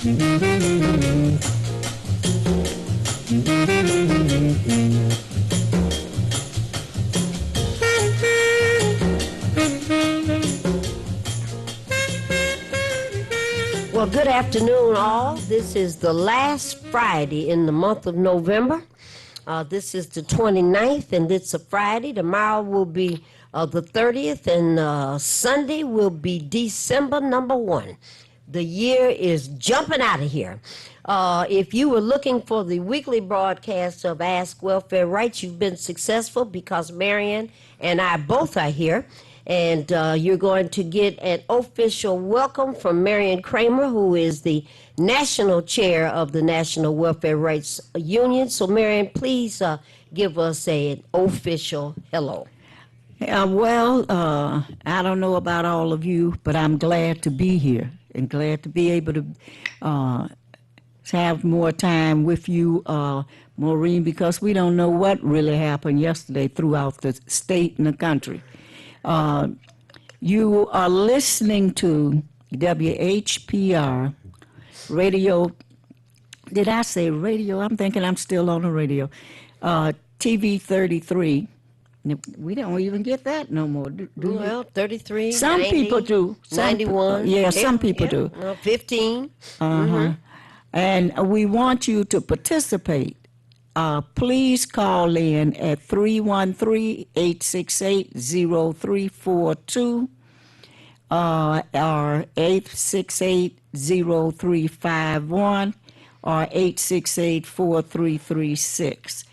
Well, good afternoon, all. This is the last Friday in the month of November. This is the 29th, and it's a Friday. Tomorrow will be the 30th, and Sunday will be December number 1. The year is jumping out of here. If you were looking for the weekly broadcast of Ask Welfare Rights, you've been successful because Marion and I both are here. And you're going to get an official welcome from Marion Kramer, who is the national chair of the National Welfare Rights Union. So, Marion, please give us an official hello. I don't know about all of you, but I'm glad to be here and glad to be able to have more time with you, Maureen, because we don't know what really happened yesterday throughout the state and the country. You are listening to WHPR radio. Did I say radio? I'm thinking I'm still on the radio. TV 33. We don't even get that no more. Do well, 33, some 90, people do. 91. Some people do. 15. Uh-huh. And we want you to participate. Please call in at 313-868-0342 or 868-0351 or 868-4336.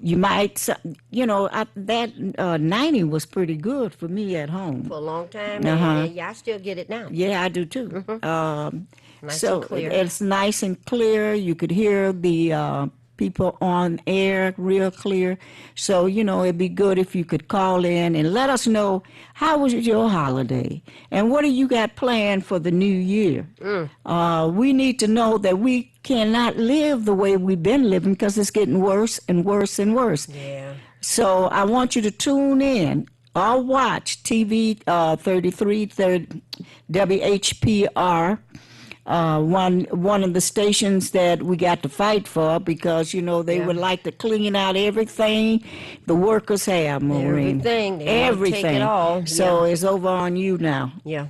You might, that 90 was pretty good for me at home. For a long time, and I still get it now. Yeah, I do too. Nice and clear. It's nice and clear. You could hear the people on air real clear. So, it'd be good if you could call in and let us know how was your holiday and what do you got planned for the new year. We need to know that we cannot live the way we've been living because it's getting worse and worse and worse. Yeah. So I want you to tune in or watch TV 33 WHPR. One of the stations that we got to fight for because they would like to clean out everything the workers have, Maureen. Everything. Take it all. So it's over on you now. Yeah.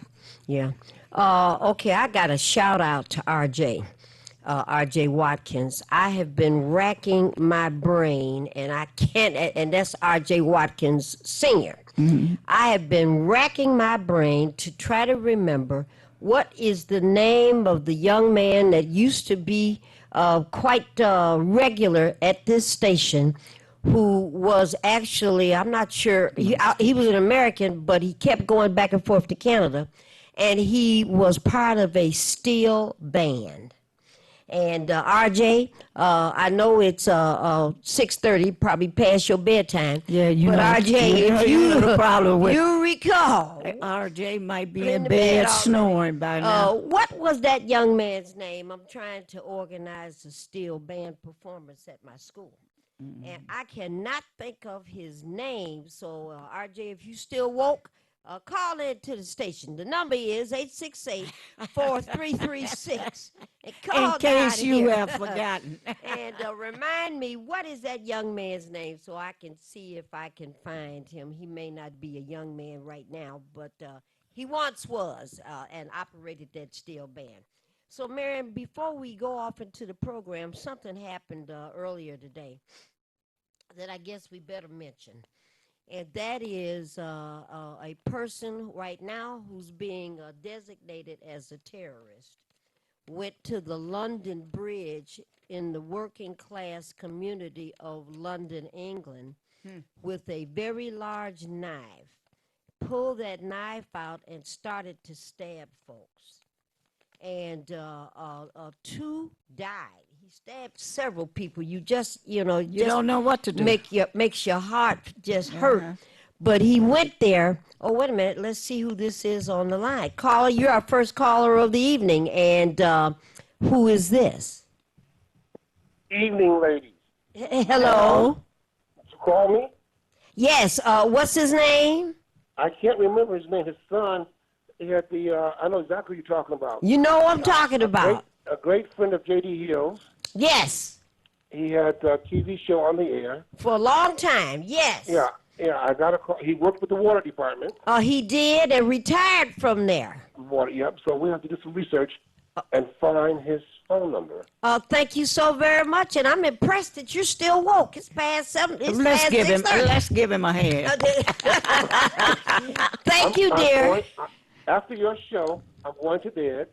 Okay, I got a shout out to RJ Watkins. I have been racking my brain, and I can't. And that's RJ Watkins Sr. Mm-hmm. I have been racking my brain to try to remember. What is the name of the young man that used to be quite regular at this station who was actually, I'm not sure, he was an American, but he kept going back and forth to Canada, and he was part of a steel band. And RJ, I know it's 6:30, probably past your bedtime. Yeah, but RJ, if you recall, RJ might be in bed snoring by now. What was that young man's name? I'm trying to organize a steel band performance at my school, and I cannot think of his name. So RJ, if you still woke, call in to the station. The number is 868-4336. And call in case you have forgotten. And remind me, what is that young man's name so I can see if I can find him. He may not be a young man right now, but he once was and operated that steel band. So, Marion, before we go off into the program, something happened earlier today that I guess we better mention. And that is a person right now who's being designated as a terrorist went to the London Bridge in the working class community of London, England, with a very large knife, pulled that knife out and started to stab folks. And 2 died. He stabbed several people. You just, you don't know what to do. Makes your heart just hurt. But he went there. Oh, wait a minute. Let's see who this is on the line. Caller, you're our first caller of the evening. And who is this? Evening, ladies. Hello. Did you call me? Yes. What's his name? I can't remember his name. His son He had the. I know exactly what you're talking about. You know what I'm talking A great, about. a great friend of J.D. Hill's. Yes, He had a TV show on the air. for a long time. Yes. Yeah, yeah. I got a call. He worked with the water department. He did and retired from there. Water. Yep. So we have to do some research and find his phone number. Thank you so very much, and I'm impressed that you're still woke. It's past 7. It's Let's past give him. 6:30. Let's give him a hand. Thank you, dear. After your show, I'm going to bed.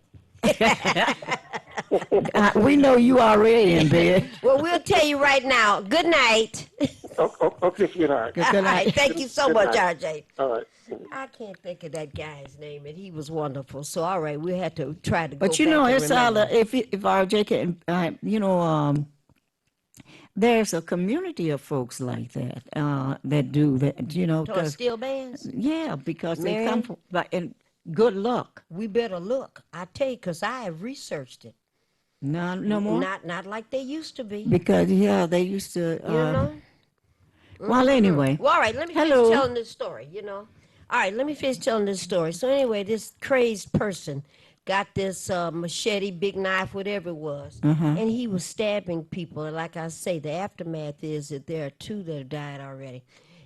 We know you already in bed. Well, we'll tell you right now. Good night. Okay, sweetheart. Good All night. right, thank you so Good much, night. RJ. All right. I can't think of that guy's name, and he was wonderful. So, all right, we had to try to go But you back know, and it's all remember. if RJ can, there's a community of folks like that that do that. You know, Toy steel bands? yeah, because they Marion? come from and good luck. We better look. I tell you, because I have researched it. No more. Not like they used to be. Because yeah, they used to. You know? Well, anyway. Well, all right, let me Hello. finish telling this story, All right, let me finish telling this story. So anyway, this crazed person got this machete, big knife, whatever it was, and he was stabbing people. And like I say, the aftermath is that there are 2 that have died already.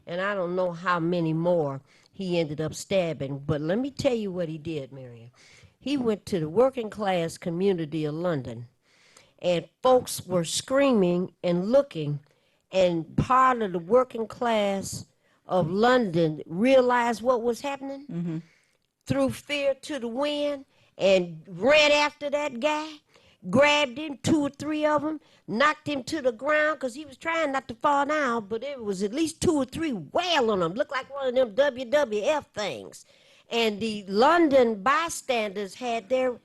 And I don't know how many more he ended up stabbing. But let me tell you what he did, Miriam. He went to the working class community of London, and folks were screaming and looking, and part of the working class of London realized what was happening, threw fear to the wind, and ran after that guy, grabbed him, 2 or 3 of them, knocked him to the ground because he was trying not to fall down, but it was at least 2 or 3 wailing him. Looked like one of them WWF things. And the London bystanders had their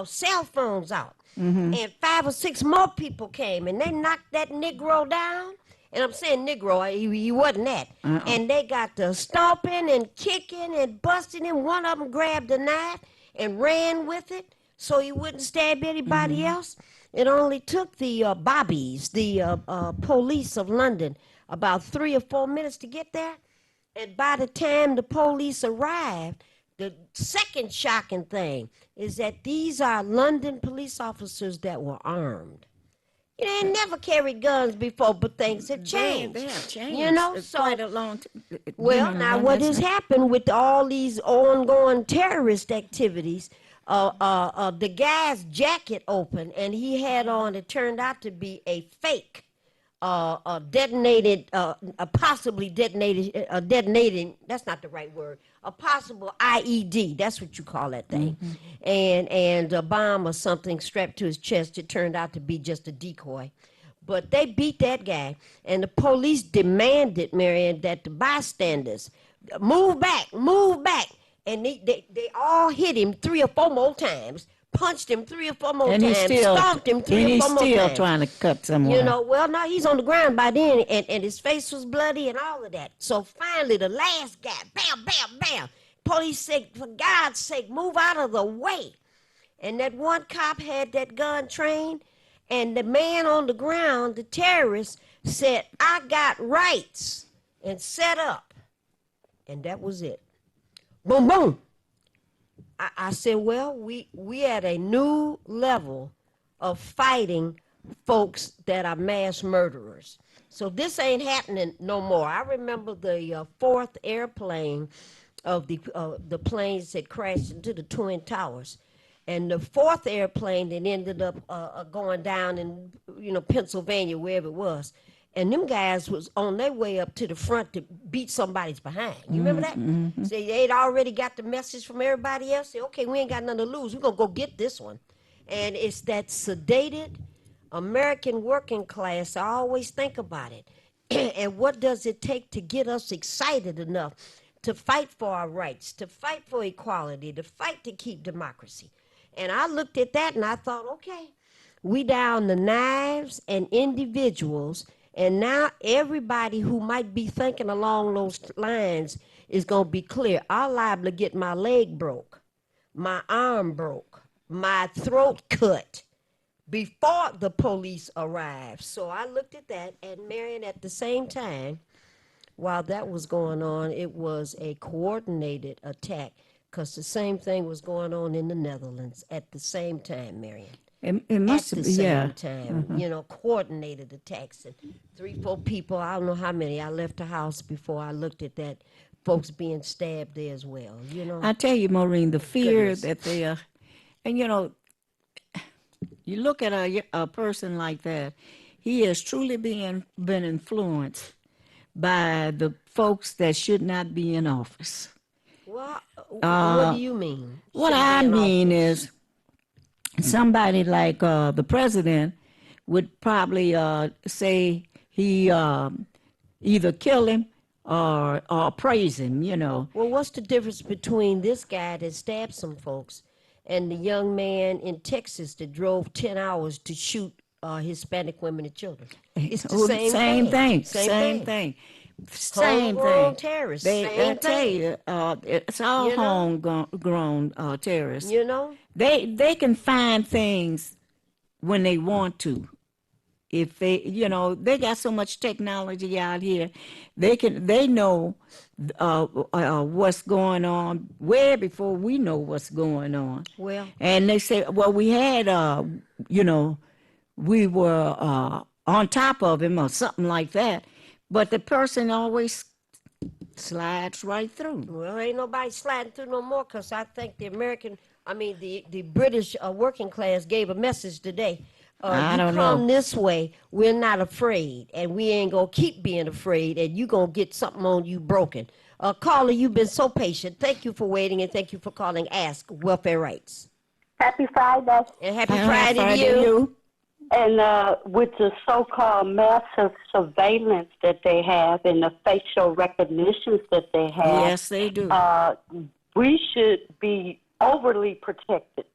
cell phones out. And 5 or 6 more people came, and they knocked that Negro down. And I'm saying Negro, he wasn't that. And they got to stomping and kicking and busting him. One of them grabbed a knife and ran with it so he wouldn't stab anybody else. It only took the bobbies, the police of London, about 3 or 4 minutes to get there. And by the time the police arrived, the second shocking thing is that these are London police officers that were armed. They ain't never carried guns before, but things have changed. They have changed. You know, It's so quite a long. well, now what has happened with all these ongoing terrorist activities? The guy's jacket opened, and he had on. It turned out to be a fake, detonated, possibly detonating. That's not the right word. A possible IED. That's what you call that thing, and a bomb or something strapped to his chest. It turned out to be just a decoy. But they beat that guy, and the police demanded, Marion, that the bystanders move back. And they all hit him 3 or 4 more times, punched him 3 or 4 more And times, he's still, stomped him 3 and or he's 4 more still times. trying to cut someone. Well, no, he's on the ground by then, and his face was bloody and all of that. So finally, the last guy, bam, bam, bam. Police said, for God's sake, move out of the way. And that one cop had that gun trained, and the man on the ground, the terrorist, said, I got rights, and set up. And that was it. Boom, boom. I said, well, we at a new level of fighting folks that are mass murderers. So this ain't happening no more. I remember the 4th airplane of the planes that crashed into the Twin Towers. And the 4th airplane that ended up going down in, Pennsylvania, wherever it was. And them guys was on their way up to the front to beat somebody's behind. You remember that? Say they'd already got the message from everybody else. Say, okay, we ain't got nothing to lose. We're going to go get this one. And it's that sedated American working class. I always think about it. And what does it take to get us excited enough to fight for our rights, to fight for equality, to fight to keep democracy? And I looked at that and I thought, okay, we down to knives and individuals. And now everybody who might be thinking along those lines is going to be clear. I'm liable to get my leg broke, my arm broke, my throat cut before the police arrived. So I looked at that, and Marion, at the same time, while that was going on, it was a coordinated attack. because the same thing was going on in the Netherlands at the same time, Marion. It At must the be, yeah. same time, coordinated attacks. And 3, 4 people, I don't know how many, I left the house before I looked at that, folks being stabbed there as well. I tell you, Maureen, the fear Goodness. that they are, and you look at a person like that, he has truly been influenced by the folks that should not be in office. Well, what do you mean? What Shouldn't be I in mean office. is somebody like the president would probably say he either kill him or praise him. Well, what's the difference between this guy that stabbed some folks and the young man in Texas that drove 10 hours to shoot Hispanic women and children? It's the same Same thing. thing, Same same thing. thing, same Homegrown thing. terrorists. They, I Same tell thing. you, it's all You know? homegrown terrorists. You know? They can find things when they want to. If they got so much technology out here, they know what's going on way before we know what's going on. Well, And they say, well, we had we were on top of him or something like that, but the person always slides right through. Well, ain't nobody sliding through no more because I think the British working class gave a message today. I You don't come know. this way, we're not afraid, and we ain't gonna keep being afraid, and you gonna get something on you broken. Caller, you've been so patient. Thank you for waiting, and thank you for calling Ask Welfare Rights. Happy Friday. And happy Friday Friday to you. And with the so-called massive surveillance that they have and the facial recognitions that they have, Yes, they do. we should be overly protected.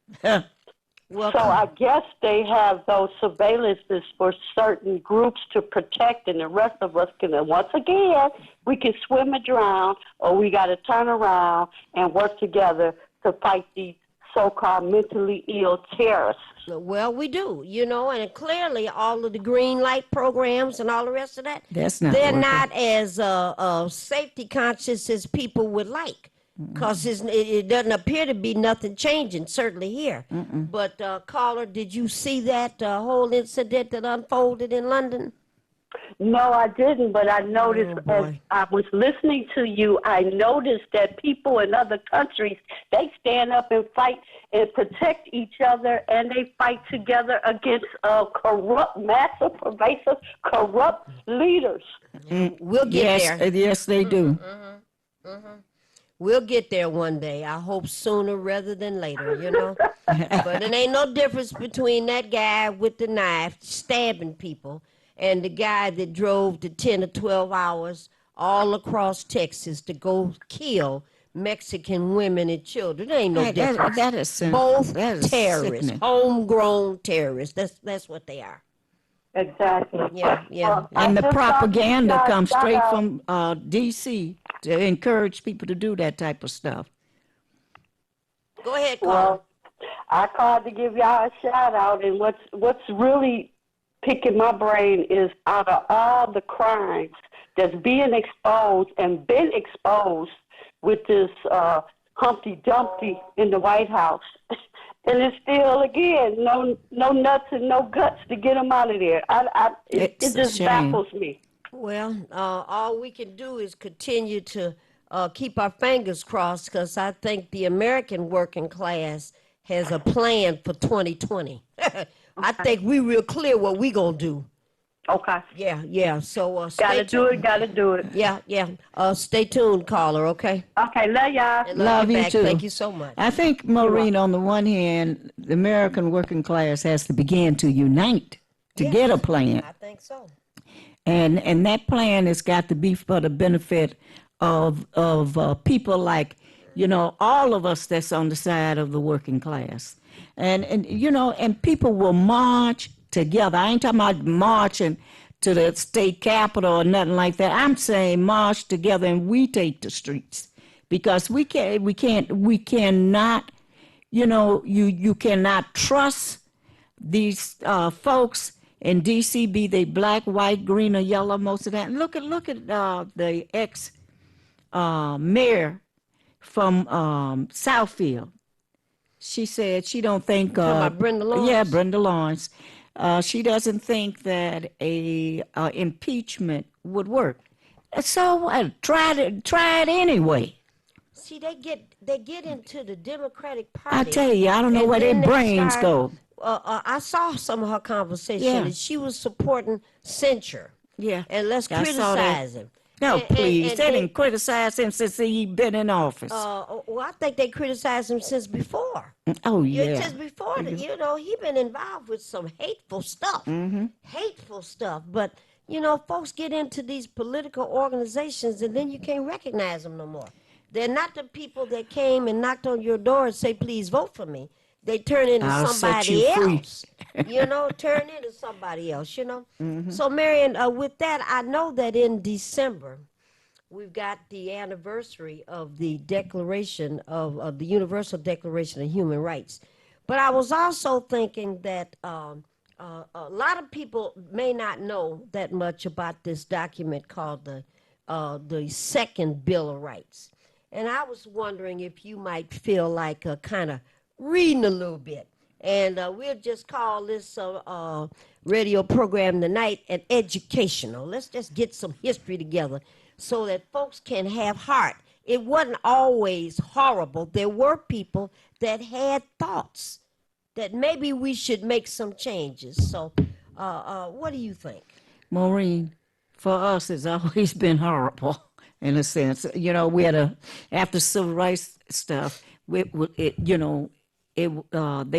Well, So I guess they have those surveillances for certain groups to protect, and the rest of us can, once again, we can swim or drown, or we got to turn around and work together to fight these so-called mentally ill terrorists. Well, we do, and clearly all of the green light programs and all the rest of that, That's not they're working. not as safety conscious as people would like. Because it doesn't appear to be nothing changing, certainly here. But, caller, did you see that whole incident that unfolded in London? No, I didn't, but I noticed Oh, as boy. I was listening to you, I noticed that people in other countries, they stand up and fight and protect each other, and they fight together against corrupt, massive, pervasive, corrupt leaders. We'll get Yes, there. yes, they do. We'll get there one day. I hope sooner rather than later. But it ain't no difference between that guy with the knife stabbing people and the guy that drove the 10 or 12 hours all across Texas to go kill Mexican women and children. There ain't no difference. That is sin- Both that is terrorists, sickening. homegrown terrorists. That's what they are. Exactly. Yeah. And the I just thought propaganda you guys comes got straight a- from D.C. to encourage people to do that type of stuff. Go ahead, caller. Well, I called to give y'all a shout out, and what's really picking my brain is out of all the crimes that's being exposed and been exposed with this Humpty Dumpty in the White House, and it's still again no nuts and no guts to get them out of there. It It's a just shame. baffles me. Well, all we can do is continue to keep our fingers crossed because I think the American working class has a plan for 2020. I think we real clear what we gonna do. Okay, Yeah. So stay gotta do tuned. it. Gotta do it. Yeah. Stay tuned, caller. Okay. Okay, love y'all. And Love you back. too. Thank you so much. I think, Maureen, on the one hand, the American working class has to begin to unite to Yes. get a plan. I think so. And that plan has got to be for the benefit of people like, all of us that's on the side of the working class. And people will march together. I ain't talking about marching to the state capitol or nothing like that. I'm saying march together and we take the streets because we cannot, you cannot trust these folks in D.C., be they black, white, green, or yellow, most of that. And look at the ex mayor. from Southfield. She said she don't think. Talking about Brenda Lawrence? Yeah, Brenda Lawrence. She doesn't think that a impeachment would work. So try it anyway. See, they get into the Democratic I Party. tell you, I don't know and where their then they brains start, go. I saw some of her conversation, Yeah. and she was supporting censure. Yeah, And let's I saw that. criticize him. No, And- please, and they they- didn't criticize him since he been in office. Well, I think they criticized him since before. Oh Yeah, yeah. just before that, he been involved with some hateful stuff. Hateful stuff. But, folks get into these political organizations and then you can't recognize them no more. They're not the people that came and knocked on your door and say, please vote for me. They turn into I'll set you somebody free. else. Turn into somebody else, So, Marion, with that, I know that in December, we've got the anniversary of the Declaration of the Universal Declaration of Human Rights. But I was also thinking that a lot of people may not know that much about this document called the Second Bill of Rights. And I was wondering if you might feel like kind of reading a little bit. And we'll just call this radio program tonight an educational. Let's just get some history together so that folks can have heart. It wasn't always horrible. There were people that had thoughts that maybe we should make some changes. So what do you think? Maureen, for us, it's always been horrible in a sense. We had after civil rights stuff, they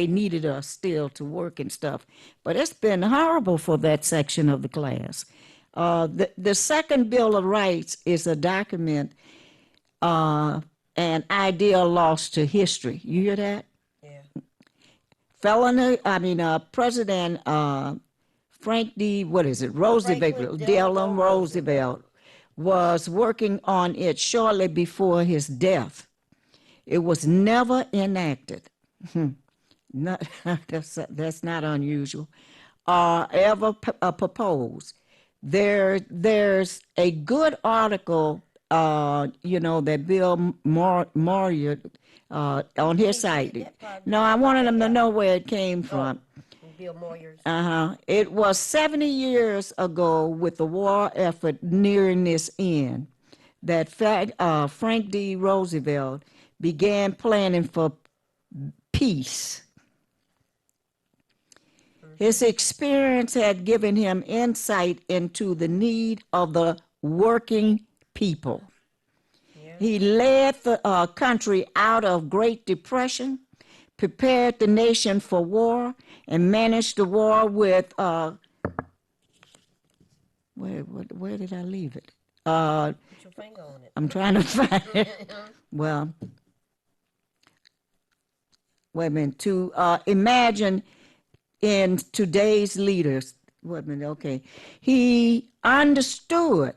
needed us still to work and stuff. But it's been horrible for that section of the class. The Second Bill of Rights is a document, an idea lost to history. You hear that? Yeah. President Frank D. Roosevelt, Delano Roosevelt, was working on it shortly before his death. It was never enacted. That's not unusual. Ever proposed. There's a good article, that Bill Moyer on his site. No, I wanted them to know where it came from. Bill Moyers. It was 70 years ago, with the war effort nearing its end, that Frank D. Roosevelt began planning for peace. His experience had given him insight into the need of the working people. Yeah. He led the country out of Great Depression, prepared the nation for war, and managed the war with, where did I leave it? Put your finger on it. I'm trying to find it. Well, wait a minute. To imagine in today's leaders, wait a minute, okay. He understood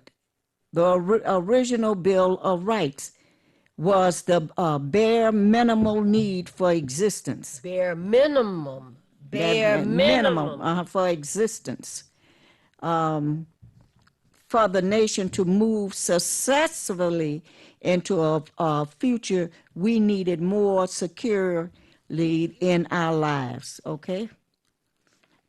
the original Bill of Rights was the bare minimal need for existence. Bare minimum. For existence. For the nation to move successfully into a future, we needed more securely in our lives, okay?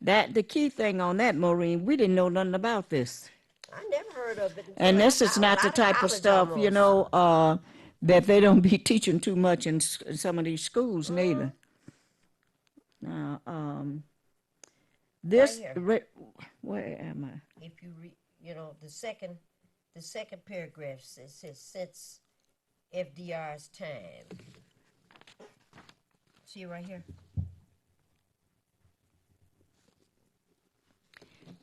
The key thing on that, Maureen, we didn't know nothing about this. I never heard of it. And this is not the type of stuff, that they don't be teaching too much in some of these schools, neither. Now, this, where am I? If you read, the second paragraph says since FDR's time. See it right here?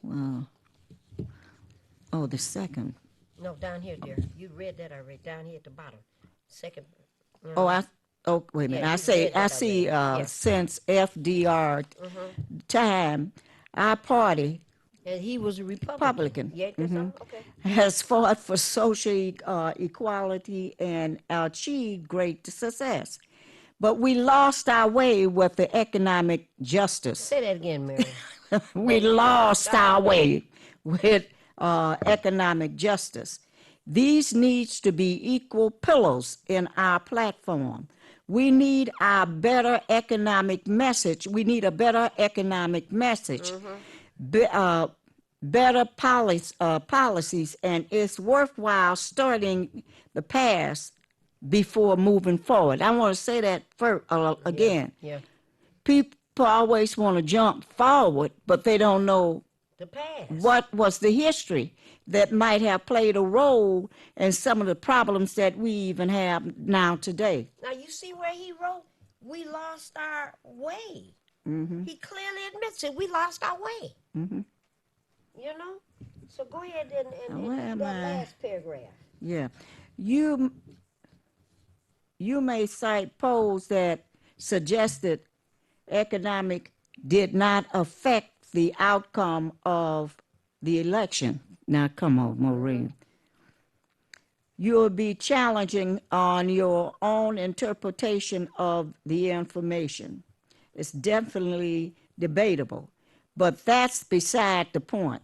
Wow. Oh, the second. No, down here, dear. You read that already. Down here at the bottom. Second. Wait a minute. Yeah, I see. Since FDR time, our party. And he was a Republican. Yeah, okay. Has fought for social equality and achieved great success. But we lost our way with the economic justice. Say that again, Mary. We lost our way with economic justice. These needs to be equal pillars in our platform. We need our better economic message. We need a better economic message. Be, better policies, and it's worthwhile starting the past before moving forward. I want to say that first, again. Yeah. People always want to jump forward, but they don't know The past. what was the history that might have played a role in some of the problems that we even have now today. Now you see where he wrote, we lost our way. He clearly admits it. We lost our way. You know? So go ahead and Where do am that I? last paragraph. Yeah. You may cite polls that suggested economic did not affect the outcome of the election. Now, come on, Maureen. You'll be challenging on your own interpretation of the information. It's definitely debatable, but that's beside the point.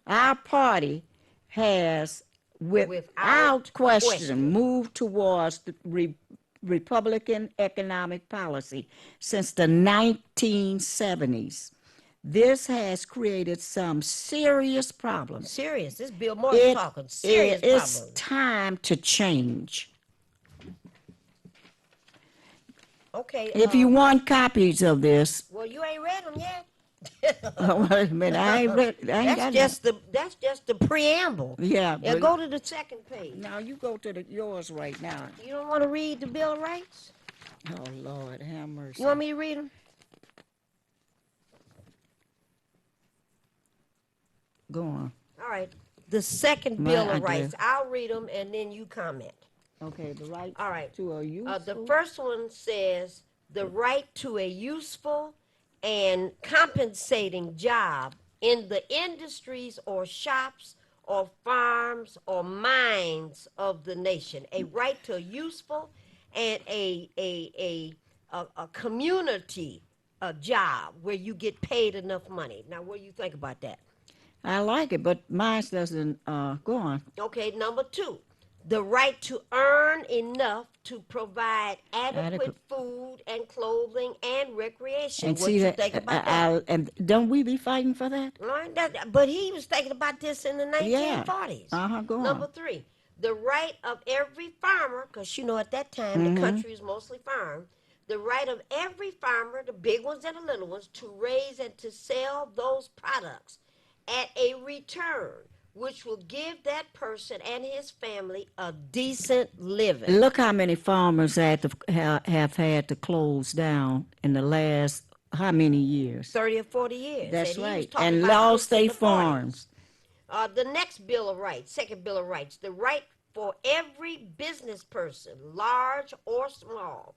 Our party has, without question, moved towards the Republican economic policy since the 1970s. This has created some serious problems. Serious. This Bill Moore's talking. Serious It's problems. time to change. Okay. If you want copies of this, Well, you ain't read them yet. wait a minute, I ain't read. I ain't got That's just the preamble. Yeah, Yeah, but go to the second page. now you go to yours right now. You don't want to read the Bill of Rights? Oh Lord, have mercy. You want me to read them? Go on. All right. The second My Bill of idea. Rights. I'll read them and then you comment. Okay, the right All right. to a useful. The first one says the right to a useful and compensating job in the industries or shops or farms or mines of the nation. A right to a useful and a community job where you get paid enough money. Now, what do you think about that? I like it, but mine doesn't. Go on. Okay, number two, the right to earn enough to provide adequate food and clothing and recreation. And What see you that, think about that? and don't we be fighting for that? Right, but he was thinking about this in the 1940s. Go on. Number three, the right of every farmer, because you know at that time the country was mostly farm, the right of every farmer, the big ones and the little ones, to raise and to sell those products at a return, which will give that person and his family a decent living. Look how many farmers have had to close down in the last how many years? 30 or 40 years. That's And he was right, talking and about lost this in their the 40s. farms. The next Bill of Rights, second Bill of Rights, the right for every business person, large or small,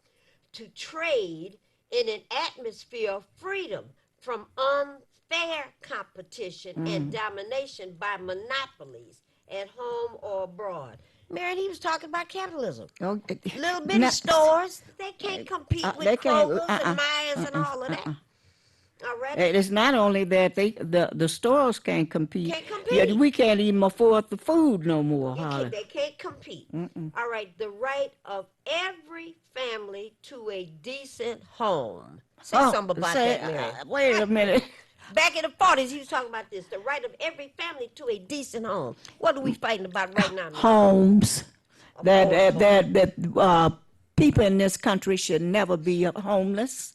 to trade in an atmosphere of freedom from unfair competition and domination by monopolies at home or abroad. Marion, he was talking about capitalism. Oh, Little bitty stores, they can't compete with they can't, Kroger's and Myers and all of that. All right? It's not only that the stores can't compete. Can't compete. Yet we can't even afford the food no more, Holly. They can't compete. All right, the right of every family to a decent home. Say something about that, Marion. Wait a minute. Back in the 40s, he was talking about this, the right of every family to a decent home. What are we fighting about right now? Homes. That people in this country should never be homeless.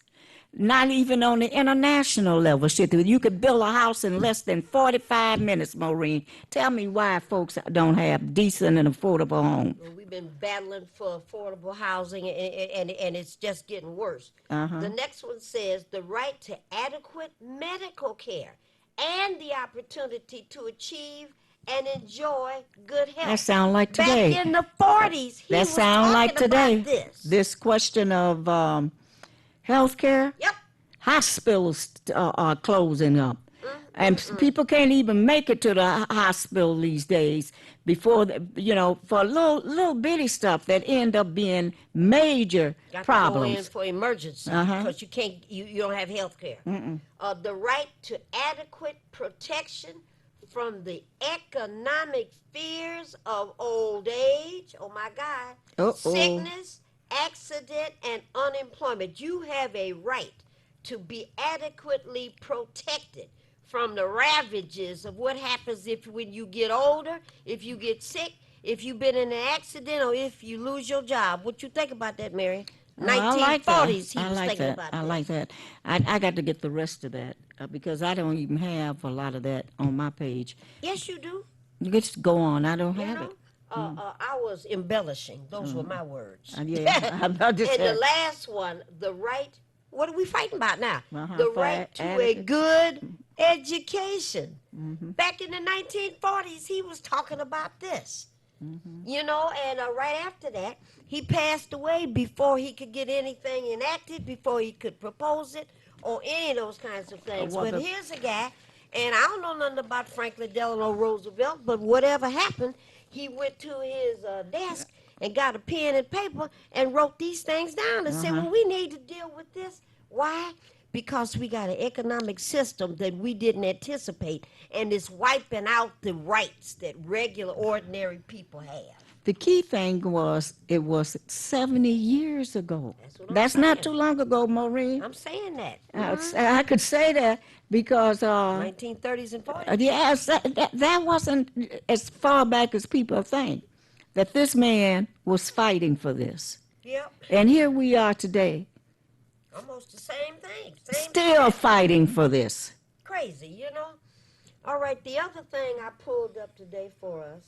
Not even on the international level. You could build a house in less than 45 minutes, Maureen. Tell me why folks don't have decent and affordable homes. Well, we've been battling for affordable housing, and it's just getting worse. The next one says the right to adequate medical care and the opportunity to achieve and enjoy good health. That sound like today. Back in the 40s, he That was sound talking like today. about this. This question of health care. Yep. Hospitals are closing up. And people can't even make it to the hospital these days before, for little bitty stuff that end up being major Got problems. to go in for emergency because you don't have health care. The right to adequate protection from the economic fears of old age, oh my God, Uh-oh. sickness, accident, and unemployment. You have a right to be adequately protected from the ravages of what happens if when you get older, if you get sick, if you've been in an accident, or if you lose your job. What you think about that, Mary? Oh, I like that. 1940s, he I was like thinking that. about I that. like that. I got to get the rest of that because I don't even have a lot of that on my page. Yes, you do. You just go on. I don't You have know, it. I was embellishing. Those were my words. Yeah, I'm about to And the say. last one, the right. What are we fighting about now? Uh-huh, The for right to a adequate. good education. Back in the 1940s, he was talking about this. You know, and right after that, he passed away before he could get anything enacted, before he could propose it, or any of those kinds of things. Well, But the here's a guy, and I don't know nothing about Franklin Delano Roosevelt, but whatever happened, he went to his desk and got a pen and paper and wrote these things down and said, Uh-huh. well, we need to deal with this. Why? Because we got an economic system that we didn't anticipate, and it's wiping out the rights that regular, ordinary people have. the key thing was it was 70 years ago. That's what I'm That's not saying. too long ago, Maureen. I'm saying that. I could say that because 1930s and 40s. yes, that wasn't as far back as people think. That this man was fighting for this, Yep. and here we are today, Almost the same thing. Same still shit. fighting for this. Crazy, you know? All right, the other thing I pulled up today for us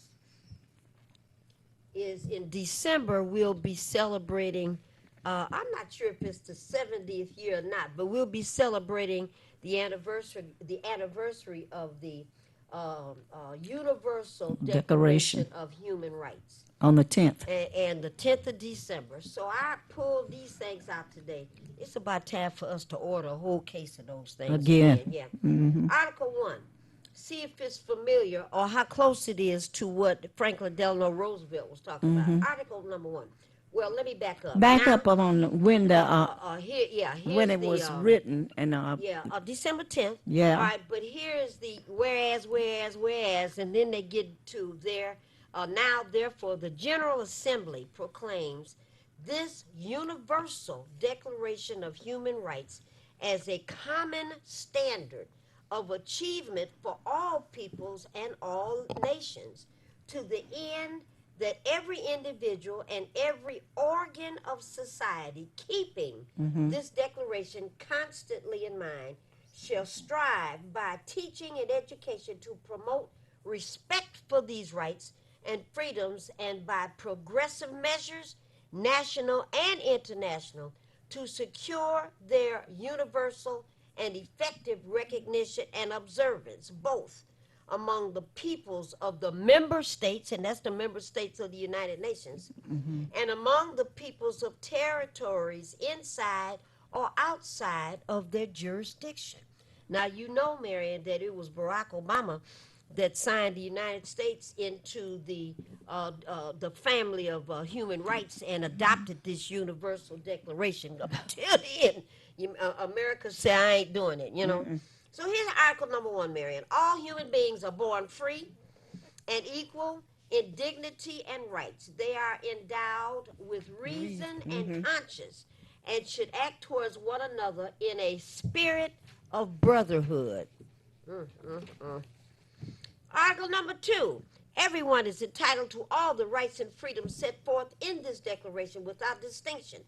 is in December we'll be celebrating, I'm not sure if it's the 70th year or not, but we'll be celebrating the anniversary of the Universal Declaration. Declaration of Human Rights. On the 10th. And the 10th of December. So I pulled these things out today. It's about time for us to order a whole case of those things Again. Yeah. Article 1. See if it's familiar or how close it is to what Franklin Delano Roosevelt was talking about. Article number 1. Well, let me back up. Back Now, up on when the here's when it the, was written and December 10th. Yeah. All right, but here's the whereas, and then they get to there. Now, therefore, the General Assembly proclaims this Universal Declaration of Human Rights as a common standard of achievement for all peoples and all nations, to the end that every individual and every organ of society keeping this declaration constantly in mind shall strive by teaching and education to promote respect for these rights and freedoms, and by progressive measures, national and international, to secure their universal and effective recognition and observance, both among the peoples of the member states, and that's the member states of the United Nations, and among the peoples of territories inside or outside of their jurisdiction. Now, you know, Marion, that it was Barack Obama that signed the United States into the family of human rights and adopted this Universal Declaration. Up until then, America said, I ain't doing it, you know. So here's Article number 1, Marion. All human beings are born free and equal in dignity and rights. They are endowed with reason and conscience and should act towards one another in a spirit of brotherhood. Article number 2. Everyone is entitled to all the rights and freedoms set forth in this declaration without distinction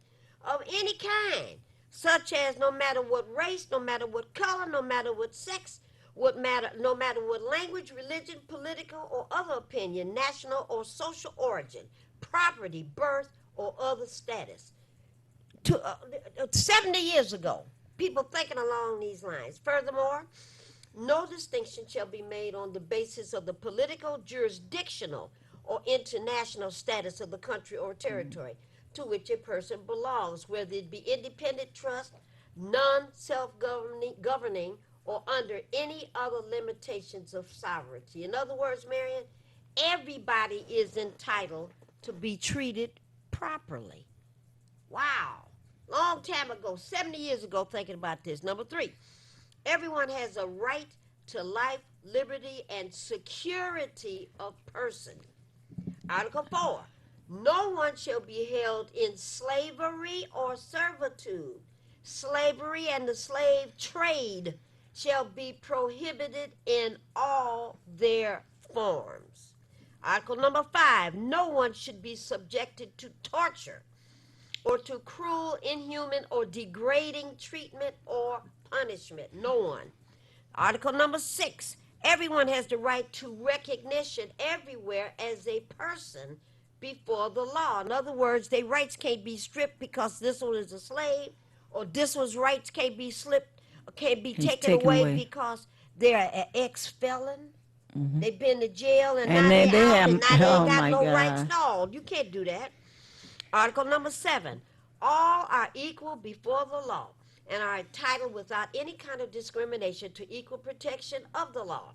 of any kind, such as no matter what race, no matter what color, no matter what sex, no matter what language, religion, political or other opinion, national or social origin, property, birth, or other status. 70 years ago, people thinking along these lines. Furthermore, no distinction shall be made on the basis of the political, jurisdictional, or international status of the country or territory to which a person belongs, whether it be independent trust, non-self-governing, or under any other limitations of sovereignty. In other words, Marion, everybody is entitled to be treated properly. Wow. Long time ago, 70 years ago, thinking about this. Number 3, everyone has a right to life, liberty, and security of person. Article 4. No one shall be held in slavery or servitude. Slavery and the slave trade shall be prohibited in all their forms. Article number 5. No one should be subjected to torture or to cruel, inhuman, or degrading treatment or punishment. No one. Article number 6. Everyone has the right to recognition everywhere as a person before the law. In other words, their rights can't be stripped because this one is a slave, or this one's rights can't be slipped, or can't be He's taken taken away away. because they're an ex-felon. They've been to jail and And now then they they out have, and now they ain't oh got my no rights God. at all. You can't do that. Article number 7. All are equal before the law and are entitled without any kind of discrimination to equal protection of the law.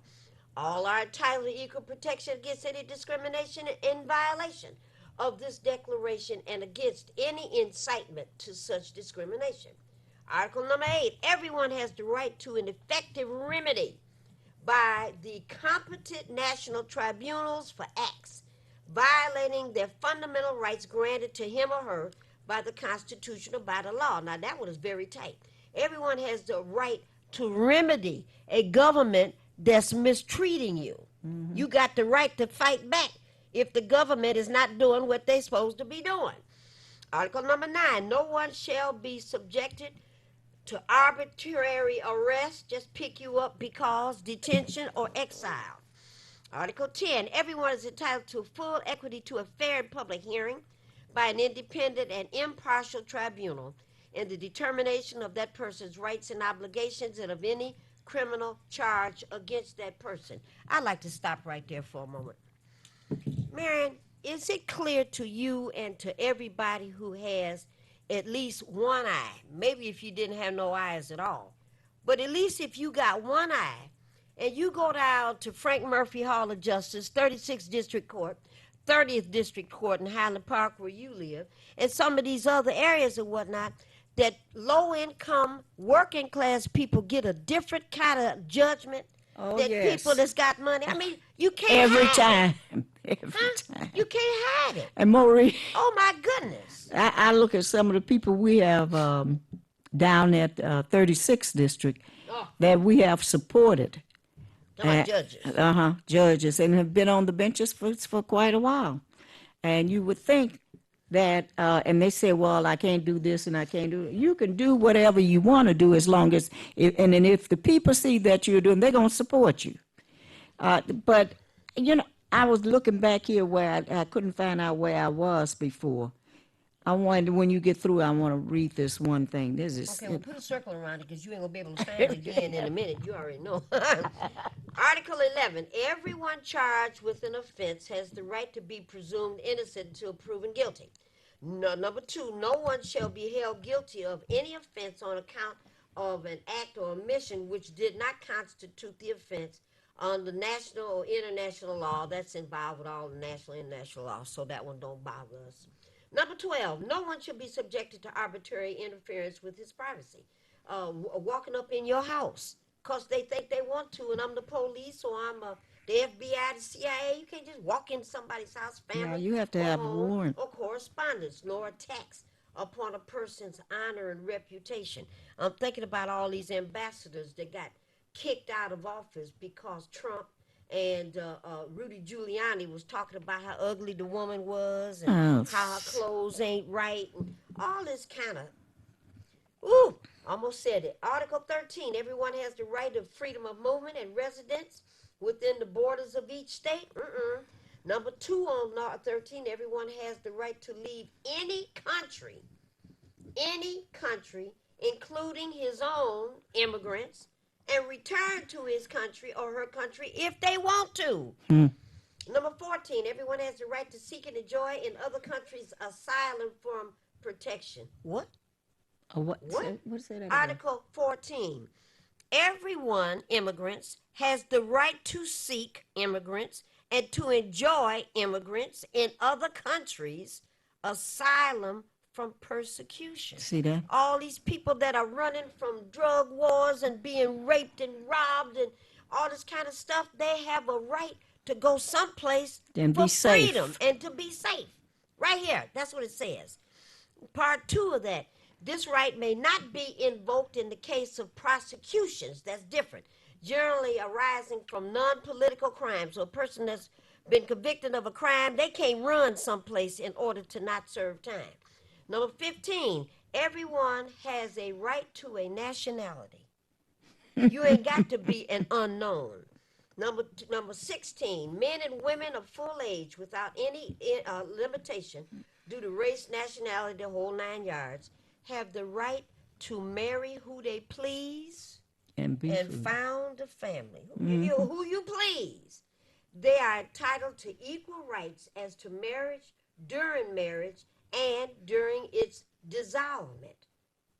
All are entitled to equal protection against any discrimination in violation of this declaration and against any incitement to such discrimination. Article number 8. Everyone has the right to an effective remedy by the competent national tribunals for acts violating their fundamental rights granted to him or her by the Constitution or by the law. Now, that one is very tight. Everyone has the right to remedy a government that's mistreating you. You got the right to fight back if the government is not doing what they're supposed to be doing. Article number 9. No one shall be subjected to arbitrary arrest, just pick you up because detention or exile. Article 10. Everyone is entitled to full equity to a fair and public hearing by an independent and impartial tribunal in the determination of that person's rights and obligations and of any criminal charge against that person. I'd like to stop right there for a moment. Marion, is it clear to you and to everybody who has at least one eye, maybe if you didn't have no eyes at all, but at least if you got one eye and you go down to Frank Murphy Hall of Justice, 36th District Court, 30th District Court in Highland Park where you live, and some of these other areas and whatnot, that low-income, working-class people get a different kind of judgment Oh, than people yes. that's got money. I mean, you can't Every hide it. time. Every Huh? time. You can't hide it. And Maureen, Oh, my goodness. I look at some of the people we have down at 36th District Oh, that we have supported. come on, judges. Judges, and have been on the benches for quite a while. And you would think that, and they say, well, I can't do this and I can't do it. You can do whatever you want to do as long as, and then if the people see that you're doing, they're going to support you. But, you know, I was looking back here where I couldn't find out where I was before. I wanted, when you get through, I want to read this one thing. This is, Okay, well, put a circle around it because you ain't going to be able to find it again in a minute. You already know. Article 11. Everyone charged with an offense has the right to be presumed innocent until proven guilty. No, number 2. No one shall be held guilty of any offense on account of an act or omission which did not constitute the offense under national or international law. That's involved with all the national and international law, so that one don't bother us. Number 12, no one should be subjected to arbitrary interference with his privacy. Walking up in your house because they think they want to, and I'm the police or I'm the FBI, the CIA. You can't just walk in somebody's house, family, now you have to or have a home, warrant. or correspondence, nor attacks upon a person's honor and reputation. I'm thinking about all these ambassadors that got kicked out of office because Trump and Rudy Giuliani was talking about how ugly the woman was and Oh, how her clothes ain't right and all this kind of, ooh, almost said it. Article 13, everyone has the right of freedom of movement and residence within the borders of each state. Number 2 on Law 13, everyone has the right to leave any country, including his own immigrants, and return to his country or her country if they want to. Number 14, everyone has the right to seek and enjoy in other countries asylum from protection. What? What? What? What's that? Article 14, everyone, immigrants, has the right to seek immigrants and to enjoy immigrants in other countries asylum from persecution. See that? All these people that are running from drug wars and being raped and robbed and all this kind of stuff, they have a right to go someplace And for be freedom safe. and to be safe. Right here, that's what it says. Part two of that. This right may not be invoked in the case of prosecutions. That's different. Generally arising from non-political crimes. So a person that's been convicted of a crime, they can't run someplace in order to not serve time. Number 15, everyone has a right to a nationality. You ain't got to be an unknown. Number 16, men and women of full age without any limitation due to race, nationality, the whole 9 yards, have the right to marry who they please And be and free. found a family. Who you please. They are entitled to equal rights as to marriage, during marriage, and during its dissolvement.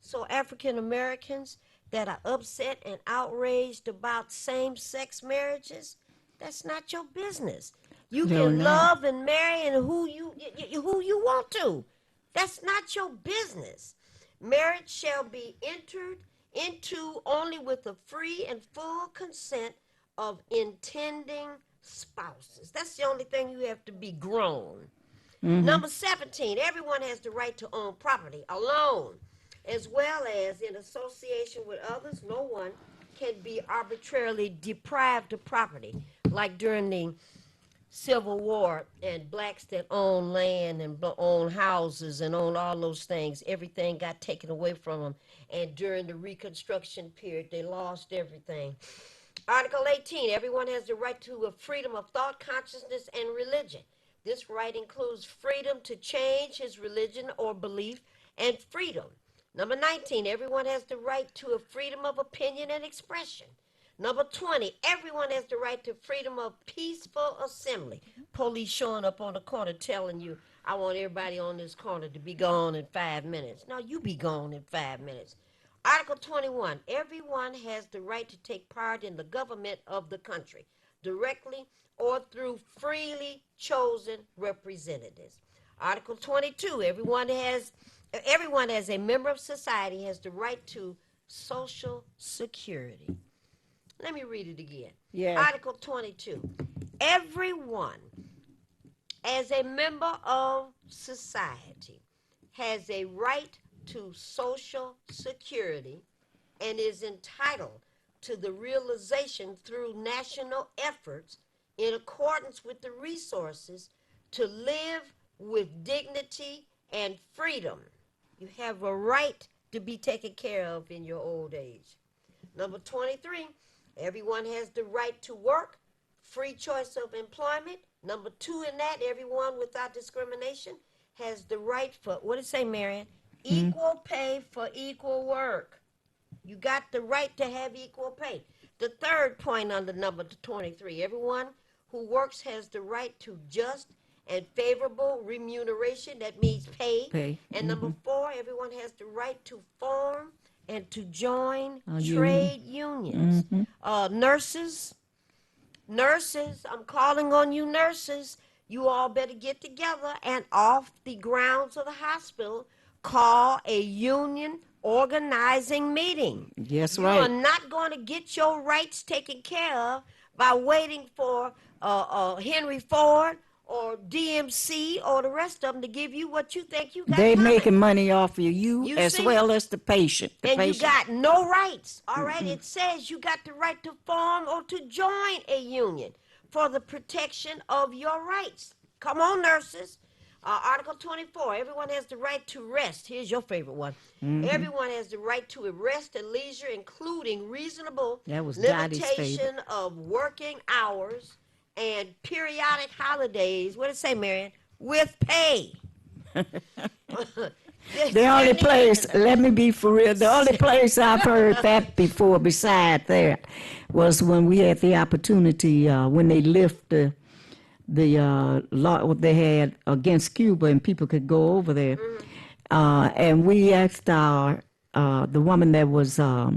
So African Americans that are upset and outraged about same-sex marriages, that's not your business. You No, can not. love and marry and who you want to. That's not your business. Marriage shall be entered into only with the free and full consent of intending spouses. That's the only thing you have to be grown. Number 17, everyone has the right to own property alone, as well as in association with others. No one can be arbitrarily deprived of property, like during the Civil War and blacks that own land and own houses and own all those things. Everything got taken away from them. And during the Reconstruction period, they lost everything. Article 18, everyone has the right to a freedom of thought, consciousness, and religion. This right includes freedom to change his religion or belief and freedom. Number 19, everyone has the right to a freedom of opinion and expression. Number 20, everyone has the right to freedom of peaceful assembly. Police showing up on the corner telling you, I want everybody on this corner to be gone in 5 minutes. No, you be gone in 5 minutes. Article 21, everyone has the right to take part in the government of the country, directly or through freely chosen representatives. Article 22, everyone as a member of society has the right to social security. Let me read it again. Yeah. Article 22, everyone as a member of society has a right to social security and is entitled to the realization through national efforts in accordance with the resources to live with dignity and freedom. You have a right to be taken care of in your old age. Number 23, everyone has the right to work, free choice of employment. Number 2 in that, everyone without discrimination has the right for, what did it say, Marion? Equal pay for equal work. You got the right to have equal pay. The third point under number 23, everyone who works has the right to just and favorable remuneration. That means pay. Pay. And number 4, everyone has the right to form and to join Union. trade unions. Nurses, I'm calling on you nurses. You all better get together and off the grounds of the hospital, call a union organizing meeting. Yes, You are right. not going to get your rights taken care of by waiting for Henry Ford or DMC or the rest of them to give you what you think you got They coming. making money off of you You as see? well as the patient. The And you patient. got no rights. All right, it says you got the right to form or to join a union for the protection of your rights. Come on, nurses. Article 24, everyone has the right to rest. Here's your favorite one. Everyone has the right to rest and leisure, including reasonable That was Dottie's favorite. limitation of working hours and periodic holidays. What did it say, Marion? With pay. The only place, let me be for real, the only place I've heard that before beside that was when we had the opportunity, when they lift the law what they had against Cuba and people could go over there. And we asked the woman that was our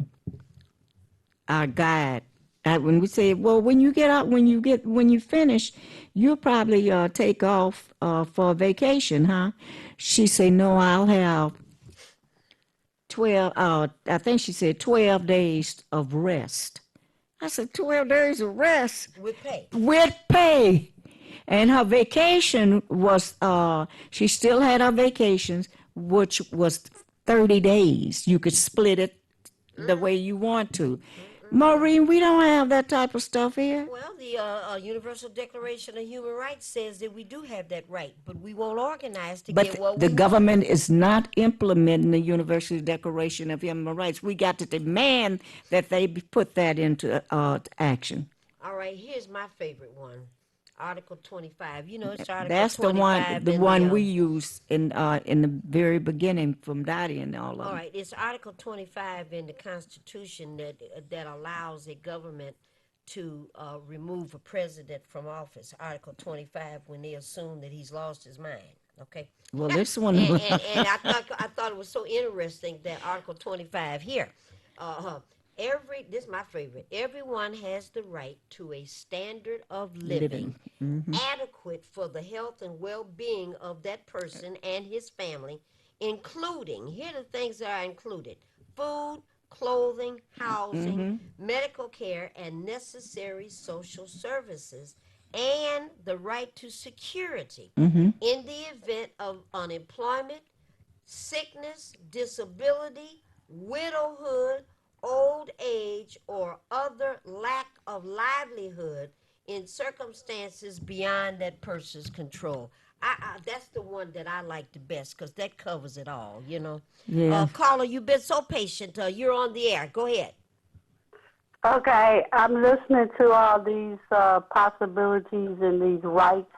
guide, when we said, well, when you get out, when you finish, you'll probably take off for a vacation, huh? She said, no, I'll have 12, I think she said 12 days of rest. I said, 12 days of rest with pay. with pay. And her vacation was, she still had her vacations, which was 30 days. You could split it the way you want to. Maureen, we don't have that type of stuff here. Well, the Universal Declaration of Human Rights says that we do have that right, but we won't organize to But get what the we government is not implementing the Universal Declaration of Human Rights. We got to demand that they put that into action. want. All right, here's my favorite one. Article 25. You know, it's Article That's 25 the in one the, we used in the very beginning from Dottie and all of all them. right, it's Article 25 in the Constitution that allows a government to remove a president from office. Article 25, when they assume that he's lost his mind. Okay. Well, this one, And I thought it was so interesting that Article 25 here. This is my favorite. Everyone has the right to a standard of living adequate for the health and well-being of that person and his family, including, here are the things that are included: food, clothing, housing, medical care, and necessary social services, and the right to security in the event of unemployment, sickness, disability, widowhood, old age, or other lack of livelihood in circumstances beyond that person's control. That's the one that I like the best because that covers it all, you know. Yeah. Caller, you've been so patient. You're on the air. Go ahead. Okay, I'm listening to all these possibilities and these rights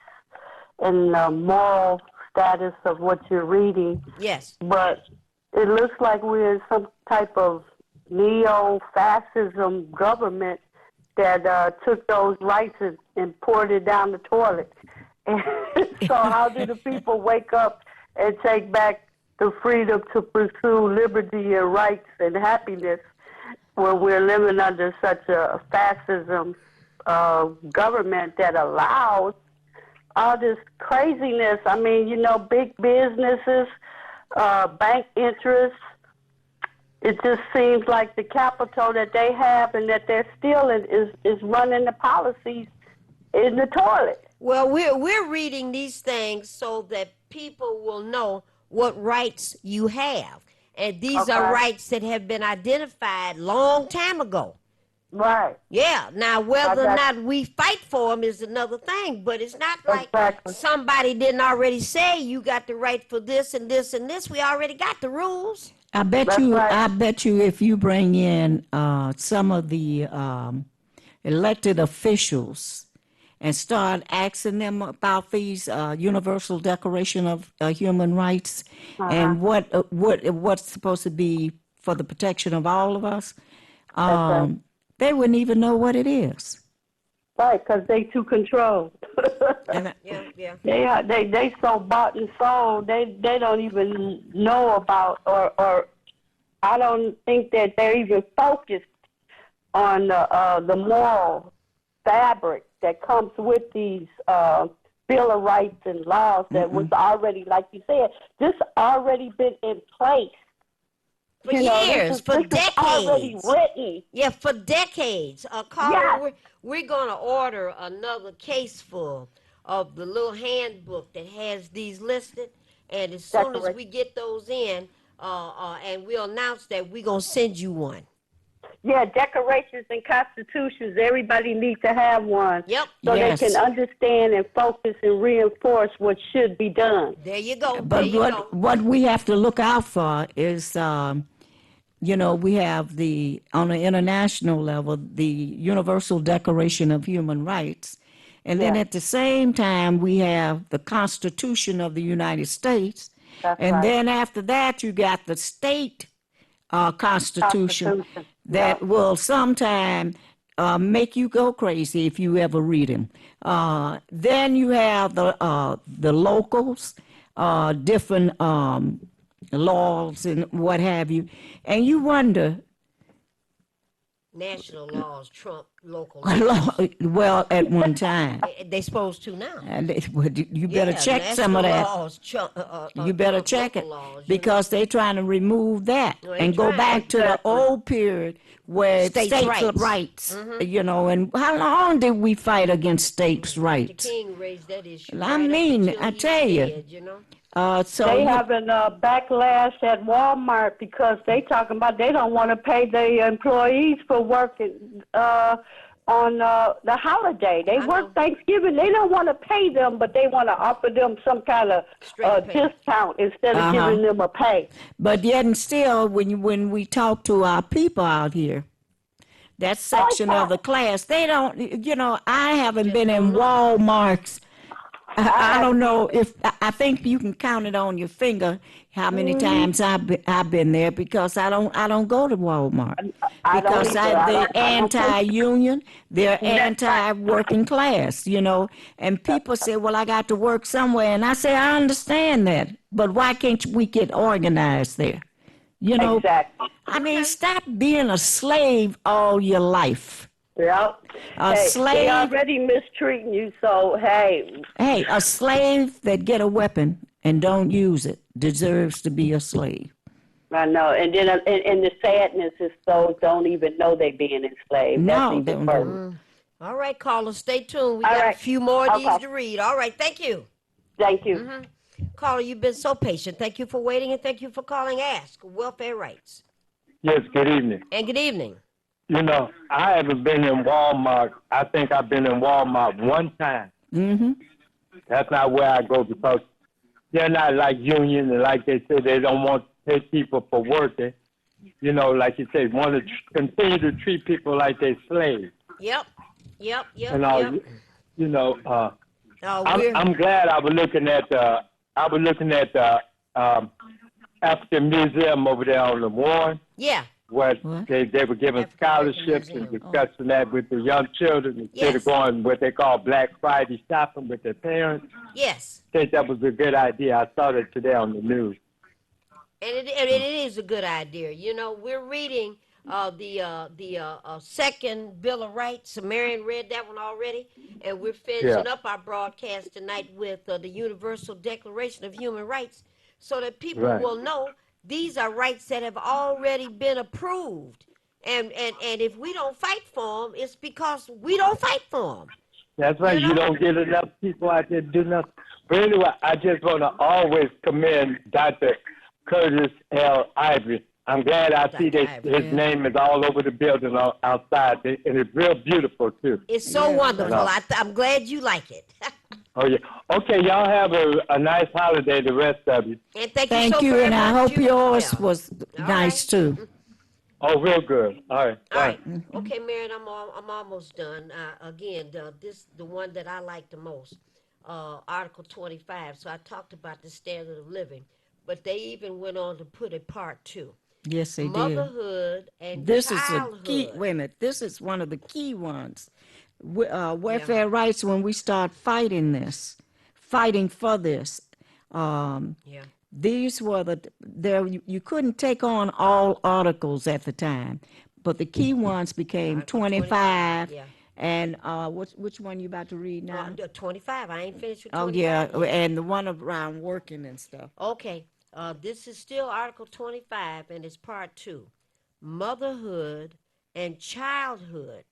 and the moral status of what you're reading, Yes. but it looks like we're in some type of neo-fascism government that took those rights and poured it down the toilet. And so how do the people wake up and take back the freedom to pursue liberty and rights and happiness when we're living under such a fascism government that allows all this craziness? I mean, you know, big businesses, bank interests. It just seems like the capital that they have and that they're stealing is running the policies in the toilet. Well, we're reading these things so that people will know what rights you have. And these are rights that have been identified long time ago. Right. Yeah. Now, whether or not we fight for them is another thing, but it's not like somebody didn't already say you got the right for this and this and this. We already got the rules. I bet you if you bring in some of the elected officials and start asking them about these Universal Declaration of Human Rights and what's supposed to be for the protection of all of us, they wouldn't even know what it is. Right, because they too controlled. Yeah. They so bought and sold. They don't even know about or I don't think that they're even focused on the moral fabric that comes with these Bill of Rights and laws that was already, like you said, this already been in place. For years, for decades. Already written. Yeah, for decades. Carla, we're going to order another case full of the little handbook that has these listed. And as soon as we get those in, and we'll announce that, we're going to send you one. Yeah, declarations and constitutions. Everybody needs to have one. Yep. So they can understand and focus and reinforce what should be done. There you go. But what we have to look out for is, you know, we have on an international level, the Universal Declaration of Human Rights. And then at the same time, we have the Constitution of the United States. Then after that, you got the state Constitution that will sometime make you go crazy if you ever read them. Then you have the locals, different laws and what have you, and you wonder. National laws trump local laws. Well, at one time. They supposed to now. And well, you better Yeah, check some of national that. laws You better trump check local it laws, because they're trying to remove that Well, they and go trying. back to the Exactly. old period where States' states' rights. rights, and how long did we fight against states' Dr. rights? King raised that issue I right up mean, until I he's tell you. dead. So They you, having a backlash at Walmart because they talking about they don't want to pay their employees for working on the holiday. They I work know. Thanksgiving. They don't want to pay them, but they want to offer them some kind of Straight pay. discount instead of giving them a pay. but yet and still, when we talk to our people out here, that section of the class, they don't. I haven't been in Walmart's. I don't know if I think you can count it on your finger how many times I've been there because I don't go to Walmart I don't because either. they're I don't think- anti-union, they're That's right. anti-working class, and people say, well, I got to work somewhere, and I say I understand that, but why can't we get organized there? Exactly. I mean, stop being a slave all your life. Yep. A Hey, they slave. already mistreating you, so hey, Hey, a slave that get a weapon and don't use it deserves to be a slave. I know. And then and the sadness is those don't even know they being enslaved. No, That's they even don't. worse. All right, caller, stay tuned. We All got right. a few more of these Okay. to read. All right, thank you. Thank you. Caller, you've been so patient. Thank you for waiting and thank you for calling Ask Welfare Rights. Yes, good evening. And good evening. I haven't been in Walmart. I think I've been in Walmart one time. Mm-hmm. That's not where I go because they're not like union and like they say they don't want to pay people for working. Like you say, want to continue to treat people like they're slaves. Yep. And all, Yep. I'm glad I was looking at the African Museum over there on the Warren. Yeah. Where What? they were giving African scholarships and Museum. discussing that with the young children instead Yes. of going what they call Black Friday shopping with their parents. Yes. I think that was a good idea. I saw that today on the news. And it is a good idea. We're reading the second Bill of Rights. Marion read that one already, and we're finishing up our broadcast tonight with the Universal Declaration of Human Rights, so that people Right. will know these are rights that have already been approved. And if we don't fight for them, it's because we don't fight for them. That's right. You don't get enough people out there to do nothing. But anyway, I just want to always commend Dr. Curtis L. Ivory. I'm glad I see that Ivory, his name is all over the building outside, and it's real beautiful too. It's so wonderful. No. I'm glad you like it. Oh yeah. Okay, y'all have a nice holiday, the rest of you. And thank Thank so you, very and I much. hope yours Yeah. was All nice too. Oh, real good. All right. All right. Thanks. Okay, Marion, I'm almost done. Again, the one that I like the most, Article 25. So I talked about the standard of living, but they even went on to put a part 2. Yes, they did. Motherhood and This is a childhood. key. Wait a minute. This is one of the key ones. Welfare rights. When we start fighting for this, Yeah. these were you couldn't take on all articles at the time, but the key ones became Article 25. 25, yeah. And which one you about to read now? 25. I ain't finished with Oh 25 yeah, yet. and the one around working and stuff. Okay. This is still Article 25, and it's part 2. Motherhood and childhood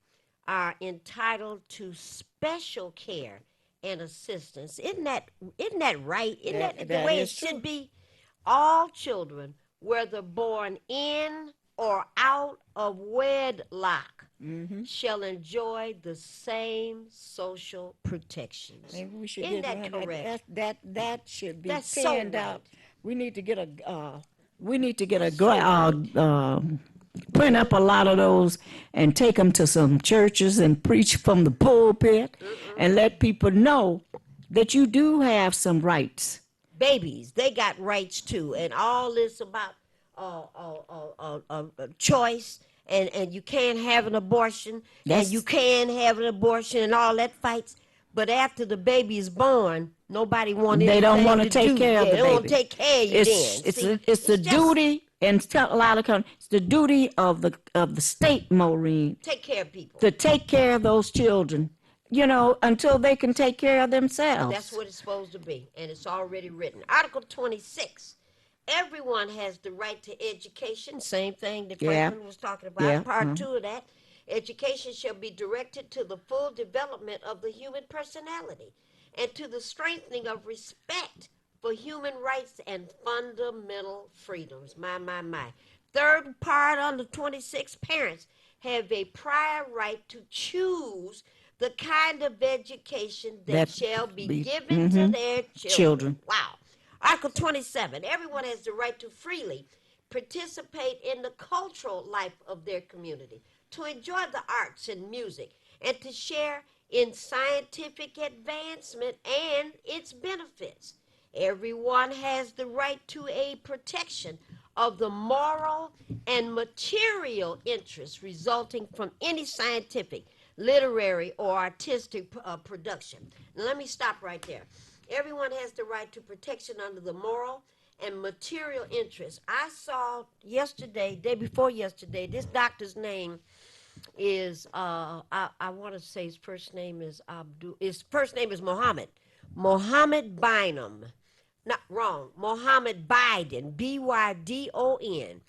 are entitled to special care and assistance. Isn't that right? Isn't that the that way it is true. should be? All children, whether born in or out of wedlock, shall enjoy the same social protections. Maybe we should Isn't get that one correct? that should be That's so penned right. out. We need to get print up a lot of those and take them to some churches and preach from the pulpit and let people know that you do have some rights. Babies, they got rights too, and all this about choice, and you can't have an abortion, Yes. and you can have an abortion, and all that fights. But after the baby is born, nobody wants They don't want wanna to take care of the They don't want baby. to take care of you then. See, It's the just- duty and tell a lot of it's the duty of the state, Maureen, Take care of people. to take care of those children, until they can take care of That's themselves. what it's supposed to be, and it's already written. Article 26. Everyone has the right to education. Same thing that Yeah. Franklin was talking about. Yeah. Part 2 of that. Education shall be directed to the full development of the human personality and to the strengthening of respect for human rights and fundamental freedoms. My. Third part under 26, parents have a prior right to choose the kind of education that shall be given to their children. Children. Wow. Article 27, everyone has the right to freely participate in the cultural life of their community, to enjoy the arts and music, and to share in scientific advancement and its benefits. Everyone has the right to a protection of the moral and material interests resulting from any scientific, literary, or artistic production. Now, let me stop right there. Everyone has the right to protection under the moral and material interests. I saw yesterday, day before yesterday, this doctor's name is I want to say his first name is Abdul. His first name is Mohammed Bynum. Not wrong. Mohammed Biden. Bydon.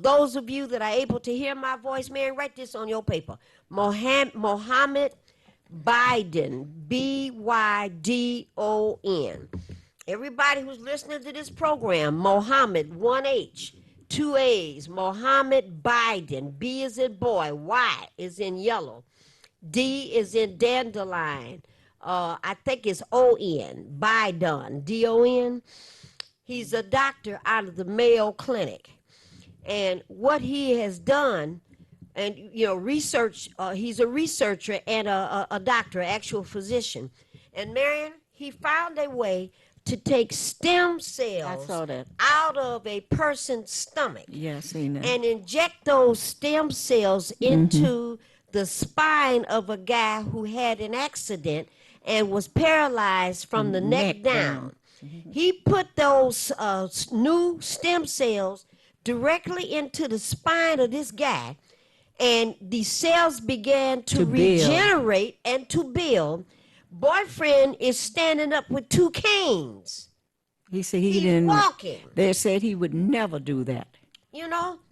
Those of you that are able to hear my voice, man, write this on your paper. Mohammed Biden. Bydon. Everybody who's listening to this program, Mohammed, 1H, 2 A's, Mohammed Biden. B is in boy, Y is in yellow, D is in dandelion. I think it's O-N, Biden, D-O-N. He's a doctor out of the Mayo Clinic. And what he has done, and research, he's a researcher and a doctor, actual physician. And Marion, he found a way to take stem cells out of a person's stomach, Yeah, I seen that. and inject those stem cells into the spine of a guy who had an accident and was paralyzed from the neck down. He put those new stem cells directly into the spine of this guy, and the cells began to regenerate and to build. Boyfriend is standing up with 2 canes. He said he He's didn't. walking. They said he would never do that.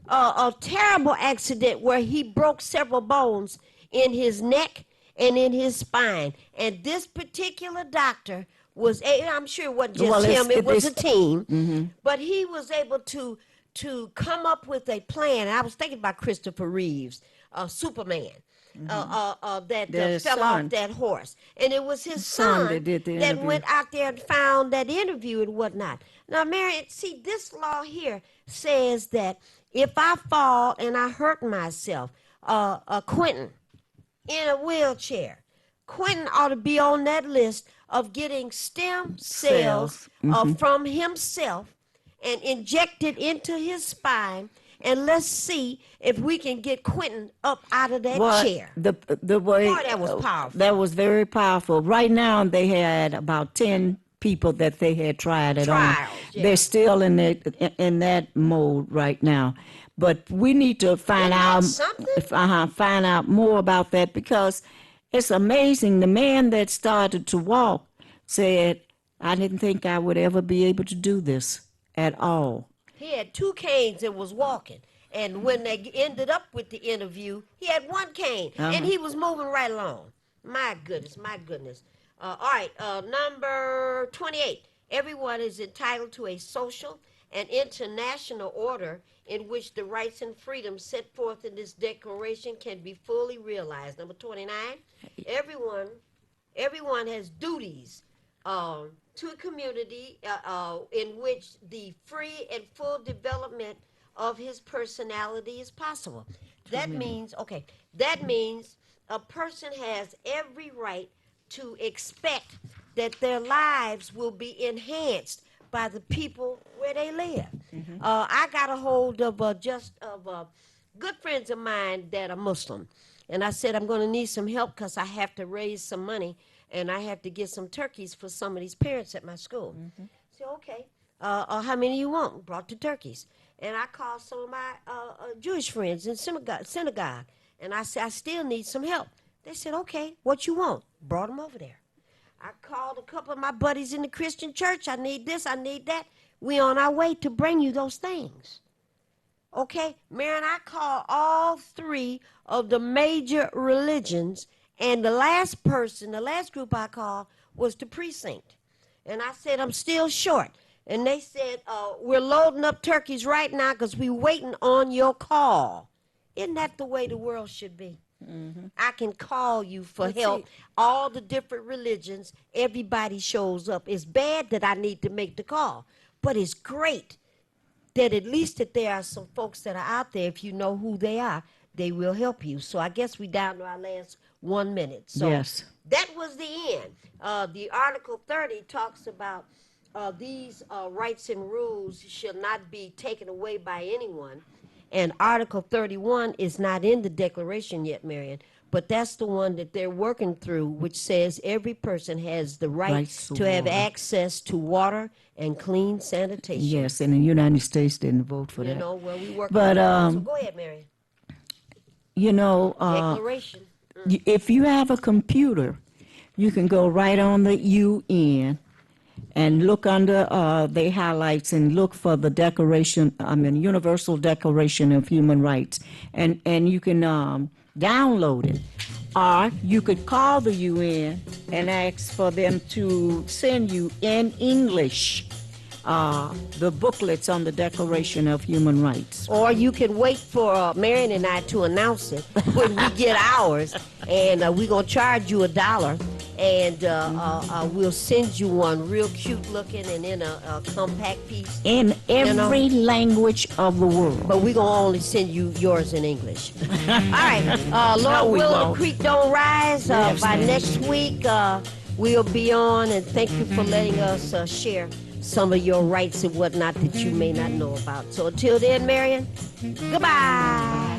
A terrible accident where he broke several bones in his neck and in his spine. And this particular doctor was, I'm sure it wasn't just him, it was a team, but he was able to come up with a plan. I was thinking about Christopher Reeves, Superman. That fell off that horse. And it was his son that did the that interview. went out there and found that interview and whatnot. Now, Mary, see, this law here says that if I fall and I hurt myself, Quentin, in a wheelchair, Quentin ought to be on that list of getting stem cells from himself and injected into his spine. And let's see if we can get Quentin up out of that chair. The way Boy, that was powerful. That was very powerful. Right now, they had about 10 people that they had tried it on. Yeah. They're still in that mode right now. But we need to find find out more about that, because it's amazing. The man that started to walk said, "I didn't think I would ever be able to do this at all." He had 2 canes and was walking. And when they ended up with the interview, he had 1 cane. And he was moving right along. My goodness. All right, number 28. Everyone is entitled to a social and international order in which the rights and freedoms set forth in this declaration can be fully realized. Number 29. Everyone has duties to a community in which the free and full development of his personality is possible. That means a person has every right to expect that their lives will be enhanced by the people where they live. I got a hold of good friends of mine that are Muslim, and I said, I'm going to need some help because I have to raise some money and I have to get some turkeys for some of these parents at my school. So, okay, how many you want? Brought the turkeys. And I called some of my Jewish friends in synagogue, and I said, I still need some help. They said, okay, what you want? Brought them over there. I called a couple of my buddies in the Christian church. I need this, I need that. We on our way to bring you those things. Okay, Marion, I called all three of the major religions, and the last group I called was the precinct. And I said, I'm still short. And they said, we're loading up turkeys right now because we're waiting on your call. Isn't that the way the world should be? Mm-hmm. I can call you for help. All the different religions, everybody shows up. It's bad that I need to make the call, but it's great that at least that there are some folks that are out there. If you know who they are, they will help you. So I guess we down to our last 1 minute. So yes. That was the end. The Article 30 talks about these rights and rules shall not be taken away by anyone. And Article 31 is not in the Declaration yet, Marion, but that's the one that they're working through, which says every person has the right to have access to water and clean sanitation. Yes, and the United States didn't vote for that. You know, well, we work on that. So go ahead, Marion. You know, Declaration. If you have a computer, you can go right on the UN and look under the highlights and look for the Universal Declaration of Human Rights, and you can download it. Or you could call the UN and ask for them to send you in English the booklets on the Declaration of Human Rights. Or you can wait for Marion and I to announce it when we get ours, and we're going to charge you $1, and we'll send you one real cute looking and in a compact piece. In every language of the world. But we're going to only send you yours in English. All right. Lord willing, the creek don't rise. By next week, we'll be on, and thank you for letting us share some of your rights and whatnot that you may not know about. So until then, Marion, goodbye.